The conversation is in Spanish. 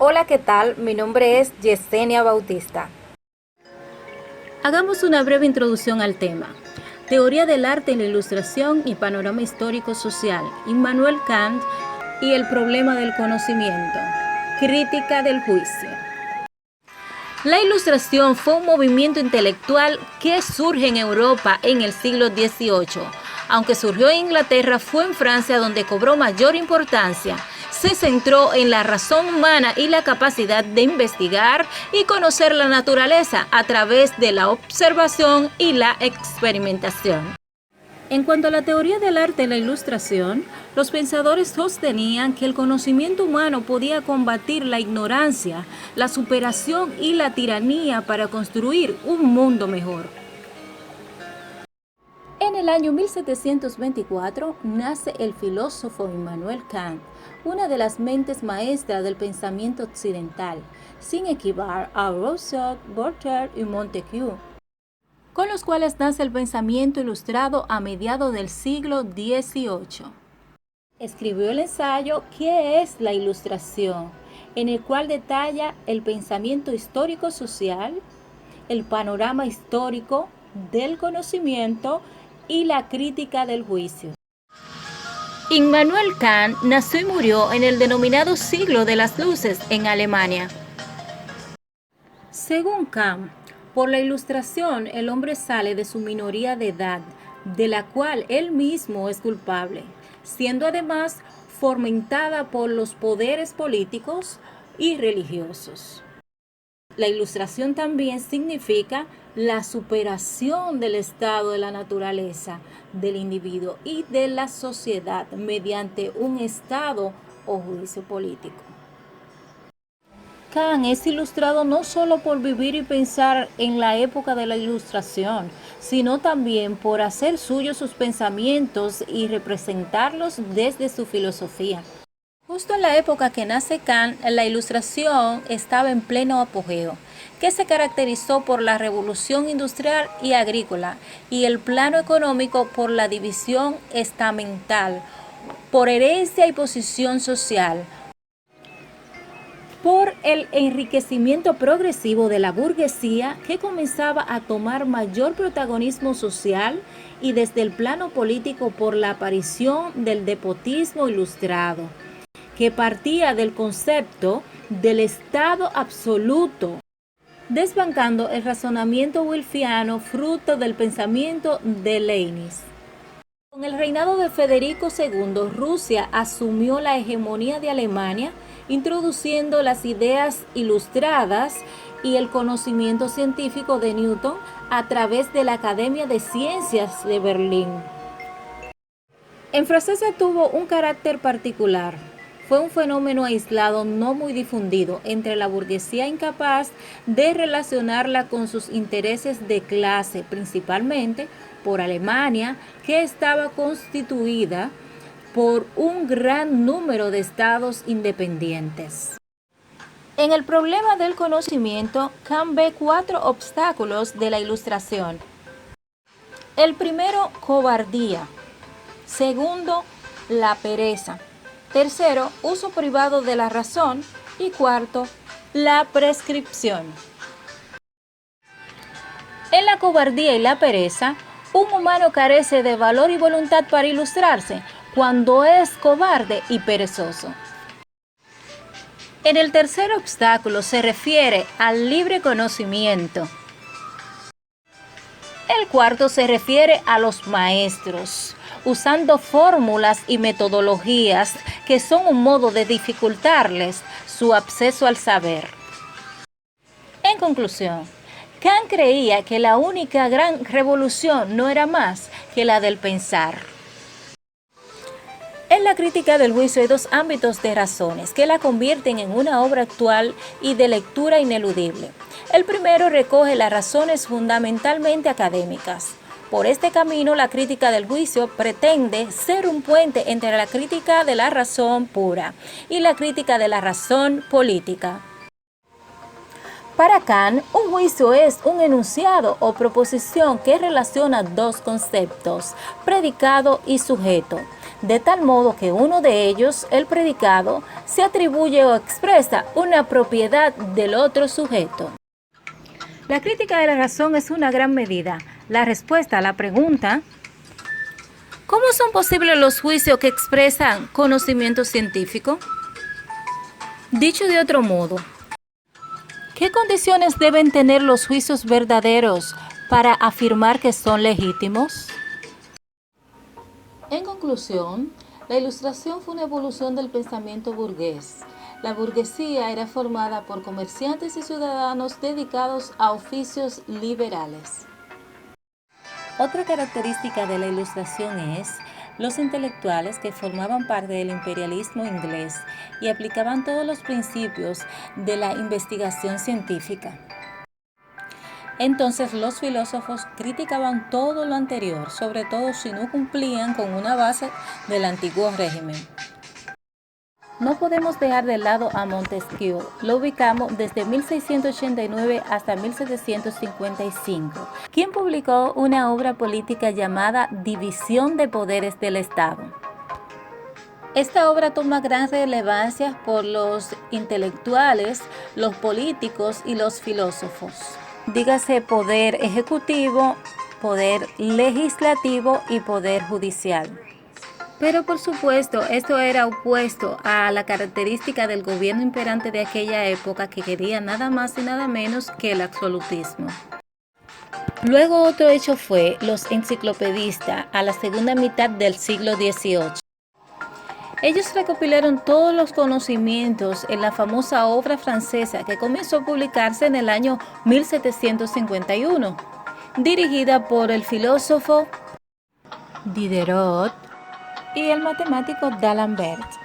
Hola, ¿qué tal? Mi nombre es Yesenia Bautista. Hagamos una breve introducción al tema. Teoría del arte en la ilustración y panorama histórico social. Immanuel Kant y el problema del conocimiento. Crítica del juicio. La ilustración fue un movimiento intelectual que surge en Europa en el siglo XVIII. Aunque surgió en Inglaterra, fue en Francia donde cobró mayor importancia. Se centró en la razón humana y la capacidad de investigar y conocer la naturaleza a través de la observación y la experimentación. En cuanto a la teoría del arte en la ilustración, los pensadores sostenían que el conocimiento humano podía combatir la ignorancia, la superación y la tiranía para construir un mundo mejor. En el año 1724 nace el filósofo Immanuel Kant, una de las mentes maestras del pensamiento occidental, sin equivar a Rousseau, Voltaire y Montesquieu, con los cuales nace el pensamiento ilustrado a mediados del siglo XVIII. Escribió el ensayo ¿Qué es la ilustración?, en el cual detalla el pensamiento histórico-social, el panorama histórico del conocimiento y la crítica del juicio. Immanuel Kant nació y murió en el denominado siglo de las luces en Alemania. Según Kant, por la ilustración el hombre sale de su minoría de edad, de la cual él mismo es culpable, siendo además fomentada por los poderes políticos y religiosos. La ilustración también significa la superación del estado de la naturaleza, del individuo y de la sociedad mediante un estado o juicio político. Kant es ilustrado no solo por vivir y pensar en la época de la Ilustración, sino también por hacer suyos sus pensamientos y representarlos desde su filosofía. Justo en la época que nace Kant, la Ilustración estaba en pleno apogeo, que se caracterizó por la revolución industrial y agrícola y el plano económico por la división estamental, por herencia y posición social, por el enriquecimiento progresivo de la burguesía que comenzaba a tomar mayor protagonismo social y desde el plano político por la aparición del despotismo ilustrado, que partía del concepto del Estado absoluto, desbancando el razonamiento wilfiano fruto del pensamiento de Leibniz. Con el reinado de Federico II, Rusia asumió la hegemonía de Alemania, introduciendo las ideas ilustradas y el conocimiento científico de Newton a través de la Academia de Ciencias de Berlín. En Francia tuvo un carácter particular. Fue un fenómeno aislado no muy difundido entre la burguesía incapaz de relacionarla con sus intereses de clase, principalmente por Alemania, que estaba constituida por un gran número de estados independientes. En el problema del conocimiento, Kant ve 4 obstáculos de la ilustración. El primero, cobardía. Segundo, la pereza. Tercero, uso privado de la razón. Y cuarto, la prescripción. En la cobardía y la pereza, un humano carece de valor y voluntad para ilustrarse cuando es cobarde y perezoso. En el tercer obstáculo se refiere al libre conocimiento. El cuarto se refiere a los maestros, usando fórmulas y metodologías que son un modo de dificultarles su acceso al saber. En conclusión, Kant creía que la única gran revolución no era más que la del pensar. En la crítica del juicio hay 2 ámbitos de razones que la convierten en una obra actual y de lectura ineludible. El primero recoge las razones fundamentalmente académicas. Por este camino, la crítica del juicio pretende ser un puente entre la crítica de la razón pura y la crítica de la razón política. Para Kant, un juicio es un enunciado o proposición que relaciona 2 conceptos, predicado y sujeto, de tal modo que uno de ellos, el predicado, se atribuye o expresa una propiedad del otro sujeto. La crítica de la razón es una gran medida. La respuesta a la pregunta, ¿cómo son posibles los juicios que expresan conocimiento científico? Dicho de otro modo, ¿qué condiciones deben tener los juicios verdaderos para afirmar que son legítimos? En conclusión, la Ilustración fue una evolución del pensamiento burgués. La burguesía era formada por comerciantes y ciudadanos dedicados a oficios liberales. Otra característica de la Ilustración es los intelectuales que formaban parte del imperialismo inglés y aplicaban todos los principios de la investigación científica. Entonces los filósofos criticaban todo lo anterior, sobre todo si no cumplían con una base del antiguo régimen. No podemos dejar de lado a Montesquieu. Lo ubicamos desde 1689 hasta 1755, quien publicó una obra política llamada División de Poderes del Estado. Esta obra toma gran relevancia por los intelectuales, los políticos y los filósofos. Dígase poder ejecutivo, poder legislativo y poder judicial. Pero por supuesto, esto era opuesto a la característica del gobierno imperante de aquella época, que quería nada más y nada menos que el absolutismo. Luego otro hecho fue los enciclopedistas a la segunda mitad del siglo XVIII. Ellos recopilaron todos los conocimientos en la famosa obra francesa que comenzó a publicarse en el año 1751, dirigida por el filósofo Diderot y el matemático D'Alembert.